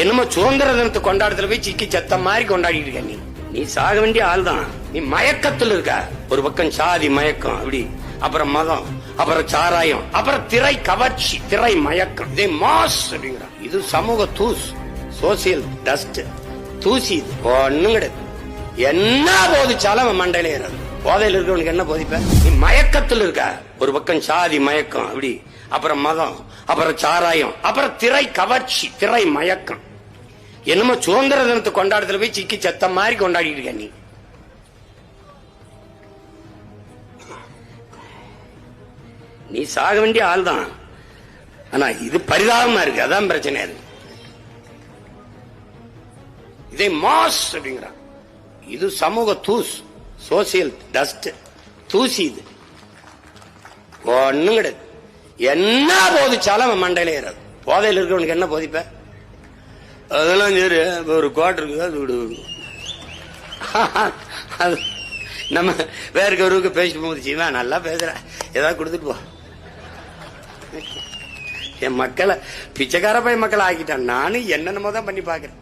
என்னமோ சுதந்திர தினத்தை கொண்டாடத்துல போய் சிக்கி செத்த மாதிரி கொண்டாடிட்டு இருக்க நீ சாக வேண்டிய ஆள் தான். நீ மயக்கத்துல இருக்க. ஒரு பக்கம் சாதி மயக்கம் அப்படி, அப்புறம் மதம், அப்புறம் சாராயம், அப்புறம் திரை கவர்ச்சி, திரை மயக்கம். இதே மாஸ் அப்படிங்கிற இது சமூக தூஸ், சோசியல் டஸ்ட், தூசி. இது ஒண்ணும் கிடையாது. என்ன போதிச்சாலும் அவன் மண்டையில ஏறாது. போதையில் இருக்கிறவனுக்கு என்ன போதிப்ப? நீ மயக்கத்துல இருக்க. ஒரு பக்கம் சாதி மயக்கம் அப்படி, அப்புறம் மதம், அப்புறம் சாராயம், அப்புறம் திரை கவர்ச்சி, திரை மயக்கம். என்னமோ சுதந்திர தினத்தை கொண்டாடத்துல போய் சிக்கி செத்த மாதிரி கொண்டாடிட்டு இருக்க நீ சாக வேண்டிய ஆள் தான். ஆனா இது பரிதாபமா இருக்கு. அதான் பிரச்சனை. இதே மாஸ் அப்படிங்கிறான். இது சமூக தூஸ், சோசியல் டஸ்ட், தூசி. இது ஒண்ணும் கிடையாது. என்ன போதிச்சாலும் அவன் மண்டையில ஏறாது. போதையில் இருக்கிறவனுக்கு என்ன போதிப்ப? அதெல்லாம் சரி, ஒரு குவார்டர் இருக்குது, அது விடு. நம்ம வேற ஒருவருக்கு பேசிட்டு போச்சுன்னா நல்லா பேசுற, ஏதாவது கொடுத்துட்டு போ. என் மக்களை பிச்சைக்கார பையன் மக்களை ஆக்கிட்டான். நானும் என்னென்னமோ தான் பண்ணி பாக்குறேன்.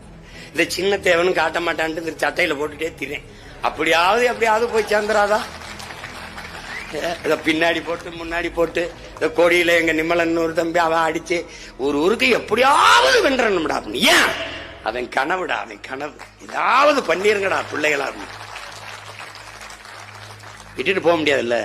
இந்த சின்ன தேவனும் காட்ட மாட்டான்ட்டு இந்த சட்டையில போட்டுட்டே திறேன். அப்படியாவது போய் சேர்ந்துராதா? பின்னாடி போட்டு முன்னாடி போட்டு கொடியில எங்க நிம்மலன் ஒரு தம்பி அவன் அடிச்சு ஒரு ஊருக்கு எப்படியாவது வென்றணும்டா. ஏன்? அவன் கனவுடா, அவன் கனவு. ஏதாவது பண்ணிருங்கடா பிள்ளைகளா. விட்டுட்டு போக முடியாதுல்ல.